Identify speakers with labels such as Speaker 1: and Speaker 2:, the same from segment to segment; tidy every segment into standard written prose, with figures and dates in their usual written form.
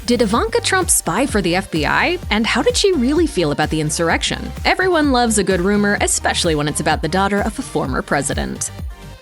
Speaker 1: Did Ivanka Trump spy for the FBI? And how did she really feel about the insurrection? Everyone loves a good rumor, especially when it's about the daughter of a former president.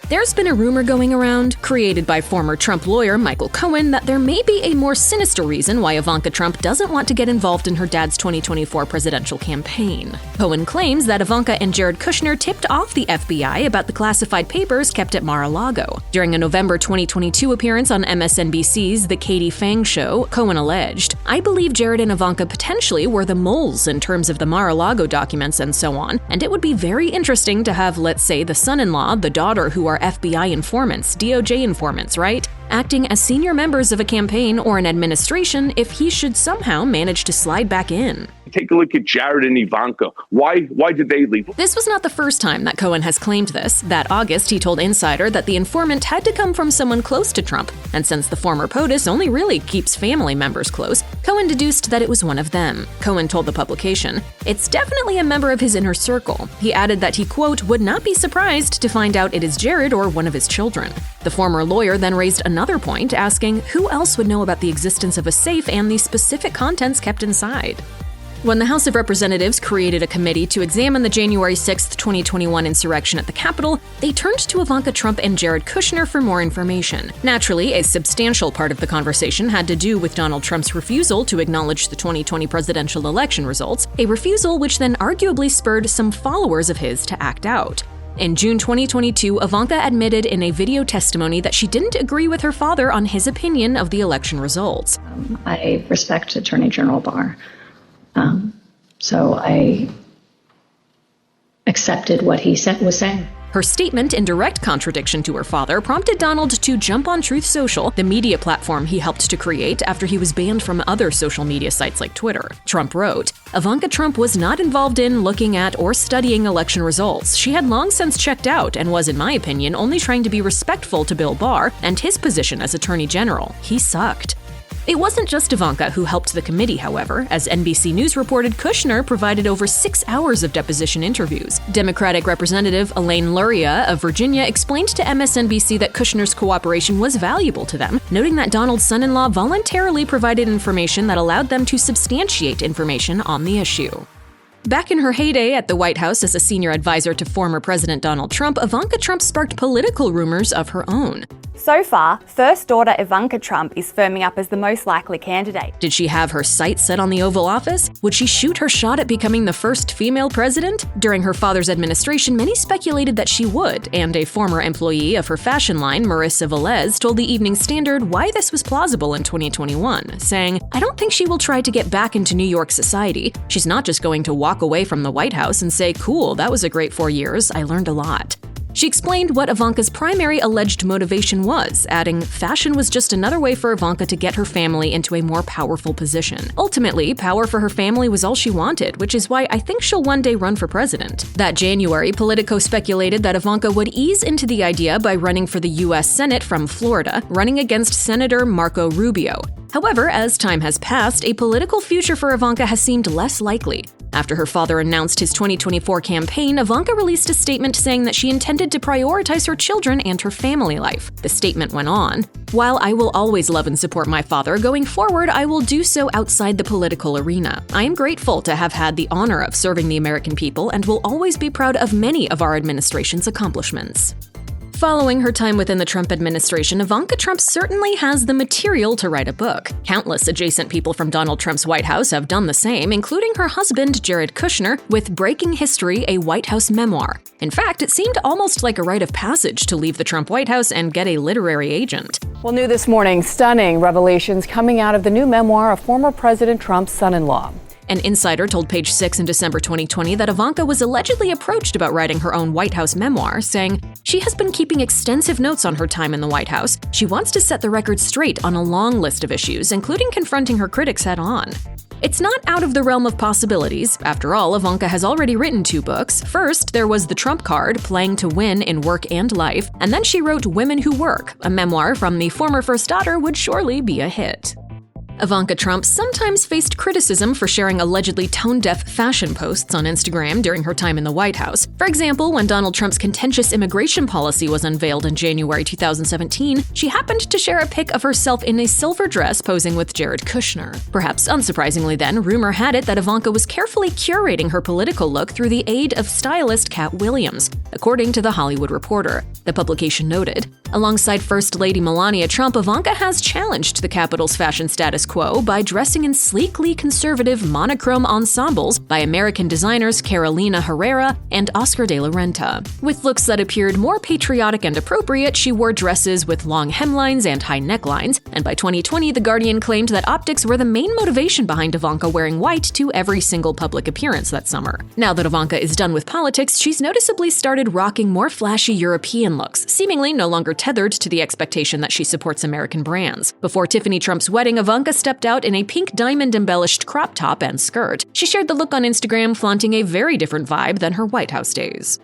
Speaker 1: There's been a rumor going around, created by former Trump lawyer Michael Cohen, that there may be a more sinister reason why Ivanka Trump doesn't want to get involved in her dad's 2024 presidential campaign. Cohen claims that Ivanka and Jared Kushner tipped off the FBI about the classified papers kept at Mar-a-Lago. During a November 2022 appearance on MSNBC's The Katie Phang Show, Cohen alleged, "I believe Jared and Ivanka potentially were the moles in terms of the Mar-a-Lago documents and so on, and it would be very interesting to have, let's say, the son-in-law, the daughter who are FBI informants, DOJ informants, right? Acting as senior members of a campaign or an administration if he should somehow manage to slide back in."
Speaker 2: Take a look at Jared and Ivanka. Why did they leave?
Speaker 1: This was not the first time that Cohen has claimed this. That August, he told Insider that the informant had to come from someone close to Trump, and since the former POTUS only really keeps family members close, Cohen deduced that it was one of them. Cohen told the publication, "It's definitely a member of his inner circle." He added that he, quote, "would not be surprised to find out it is Jared or one of his children." The former lawyer then raised another point, asking who else would know about the existence of a safe and the specific contents kept inside. When the House of Representatives created a committee to examine the January 6, 2021 insurrection at the Capitol, they turned to Ivanka Trump and Jared Kushner for more information. Naturally, a substantial part of the conversation had to do with Donald Trump's refusal to acknowledge the 2020 presidential election results, a refusal which then arguably spurred some followers of his to act out. In June 2022, Ivanka admitted in a video testimony that she didn't agree with her father on his opinion of the election results.
Speaker 3: I respect Attorney General Barr. So I accepted what he was saying.
Speaker 1: Her statement, in direct contradiction to her father, prompted Donald to jump on Truth Social, the media platform he helped to create after he was banned from other social media sites like Twitter. Trump wrote, "Ivanka Trump was not involved in, looking at, or studying election results. She had long since checked out and was, in my opinion, only trying to be respectful to Bill Barr and his position as Attorney General. He sucked." It wasn't just Ivanka who helped the committee, however. As NBC News reported, Kushner provided over 6 hours of deposition interviews. Democratic Representative Elaine Luria of Virginia explained to MSNBC that Kushner's cooperation was valuable to them, noting that Donald's son-in-law voluntarily provided information that allowed them to substantiate information on the issue. Back in her heyday at the White House as a senior advisor to former President Donald Trump, Ivanka Trump sparked political rumors of her own.
Speaker 4: So far, first daughter Ivanka Trump is firming up as the most likely candidate.
Speaker 1: Did she have her sights set on the Oval Office? Would she shoot her shot at becoming the first female president? During her father's administration, many speculated that she would, and a former employee of her fashion line, Marissa Velez, told the Evening Standard why this was plausible in 2021, saying, "I don't think she will try to get back into New York society. She's not just going to walk away from the White House and say, 'Cool, that was a great 4 years, I learned a lot.'" She explained what Ivanka's primary alleged motivation was, adding, "Fashion was just another way for Ivanka to get her family into a more powerful position. Ultimately, power for her family was all she wanted, which is why I think she'll one day run for president." That January, Politico speculated that Ivanka would ease into the idea by running for the U.S. Senate from Florida, running against Senator Marco Rubio. However, as time has passed, a political future for Ivanka has seemed less likely. After her father announced his 2024 campaign, Ivanka released a statement saying that she intended to prioritize her children and her family life. The statement went on, "While I will always love and support my father, going forward I will do so outside the political arena. I am grateful to have had the honor of serving the American people and will always be proud of many of our administration's accomplishments." Following her time within the Trump administration, Ivanka Trump certainly has the material to write a book. Countless adjacent people from Donald Trump's White House have done the same, including her husband, Jared Kushner, with Breaking History, a White House memoir. In fact, it seemed almost like a rite of passage to leave the Trump White House and get a literary agent.
Speaker 5: Well, new this morning, stunning revelations coming out of the new memoir of former President Trump's son-in-law.
Speaker 1: An insider told Page Six in December 2020 that Ivanka was allegedly approached about writing her own White House memoir, saying, "She has been keeping extensive notes on her time in the White House. She wants to set the record straight on a long list of issues, including confronting her critics head-on." It's not out of the realm of possibilities. After all, Ivanka has already written 2 books. First, there was The Trump Card, Playing to Win in Work and Life, and then she wrote Women Who Work, a memoir from the former first daughter would surely be a hit. Ivanka Trump sometimes faced criticism for sharing allegedly tone-deaf fashion posts on Instagram during her time in the White House. For example, when Donald Trump's contentious immigration policy was unveiled in January 2017, she happened to share a pic of herself in a silver dress posing with Jared Kushner. Perhaps unsurprisingly then, rumor had it that Ivanka was carefully curating her political look through the aid of stylist Cat Williams, according to The Hollywood Reporter. The publication noted, alongside First Lady Melania Trump, Ivanka has challenged the Capitol's fashion status quo by dressing in sleekly conservative monochrome ensembles by American designers Carolina Herrera and Oscar de la Renta. With looks that appeared more patriotic and appropriate, she wore dresses with long hemlines and high necklines, and by 2020, The Guardian claimed that optics were the main motivation behind Ivanka wearing white to every single public appearance that summer. Now that Ivanka is done with politics, she's noticeably started rocking more flashy European looks, seemingly no longer tethered to the expectation that she supports American brands. Before Tiffany Trump's wedding, Ivanka stepped out in a pink diamond-embellished crop top and skirt. She shared the look on Instagram, flaunting a very different vibe than her White House days.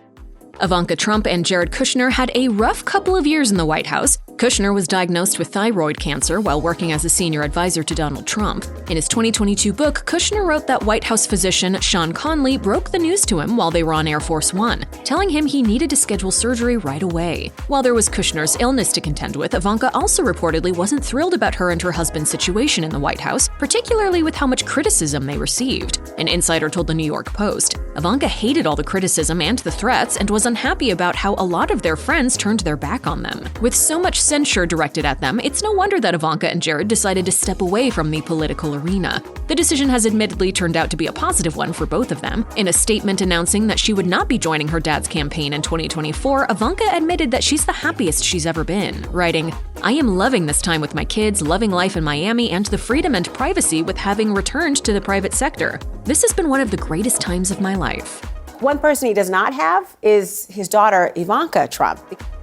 Speaker 1: Ivanka Trump and Jared Kushner had a rough couple of years in the White House. Kushner was diagnosed with thyroid cancer while working as a senior advisor to Donald Trump. In his 2022 book, Kushner wrote that White House physician Sean Conley broke the news to him while they were on Air Force One, telling him he needed to schedule surgery right away. While there was Kushner's illness to contend with, Ivanka also reportedly wasn't thrilled about her and her husband's situation in the White House, particularly with how much criticism they received. An insider told the New York Post, Ivanka hated all the criticism and the threats and was unhappy about how a lot of their friends turned their back on them. With so much censure directed at them, it's no wonder that Ivanka and Jared decided to step away from the political arena. The decision has admittedly turned out to be a positive one for both of them. In a statement announcing that she would not be joining her dad's campaign in 2024, Ivanka admitted that she's the happiest she's ever been, writing, "I am loving this time with my kids, loving life in Miami, and the freedom and privacy with having returned to the private sector. This has been one of the greatest times of my life."
Speaker 6: One person he does not have is his daughter, Ivanka Trump.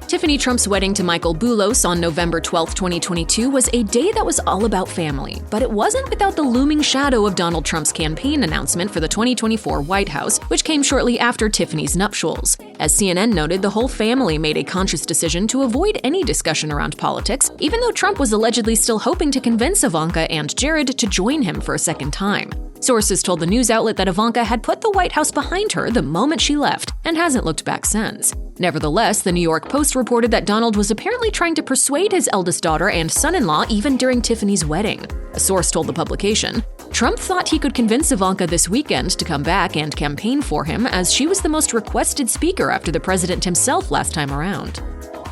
Speaker 1: Tiffany Trump's wedding to Michael Boulos on November 12, 2022 was a day that was all about family, but it wasn't without the looming shadow of Donald Trump's campaign announcement for the 2024 White House, which came shortly after Tiffany's nuptials. As CNN noted, the whole family made a conscious decision to avoid any discussion around politics, even though Trump was allegedly still hoping to convince Ivanka and Jared to join him for a second time. Sources told the news outlet that Ivanka had put the White House behind her the moment she left and hasn't looked back since. Nevertheless, the New York Post reported that Donald was apparently trying to persuade his eldest daughter and son-in-law even during Tiffany's wedding. A source told the publication, Trump thought he could convince Ivanka this weekend to come back and campaign for him, as she was the most requested speaker after the president himself last time around.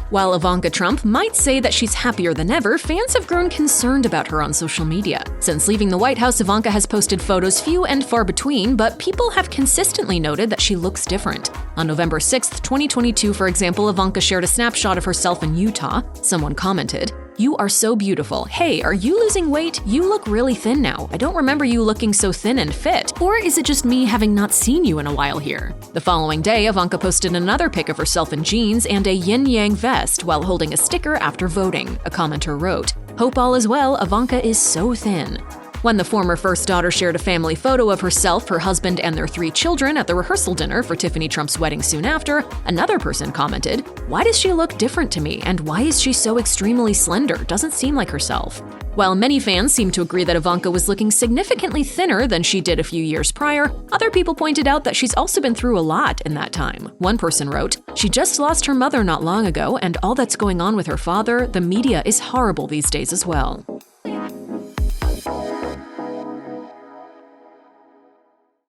Speaker 1: While Ivanka Trump might say that she's happier than ever, fans have grown concerned about her on social media. Since leaving the White House, Ivanka has posted photos few and far between, but people have consistently noted that she looks different. On November 6, 2022, for example, Ivanka shared a snapshot of herself in Utah. Someone commented, "You are so beautiful. Hey, are you losing weight? You look really thin now. I don't remember you looking so thin and fit. Or is it just me having not seen you in a while here?" The following day, Ivanka posted another pic of herself in jeans and a yin-yang vest while holding a sticker after voting. A commenter wrote, "Hope all is well, Ivanka is so thin." When the former first daughter shared a family photo of herself, her husband, and their 3 children at the rehearsal dinner for Tiffany Trump's wedding soon after, another person commented, "Why does she look different to me? And why is she so extremely slender? Doesn't seem like herself." While many fans seem to agree that Ivanka was looking significantly thinner than she did a few years prior, other people pointed out that she's also been through a lot in that time. One person wrote, "She just lost her mother not long ago, and all that's going on with her father, the media is horrible these days as well."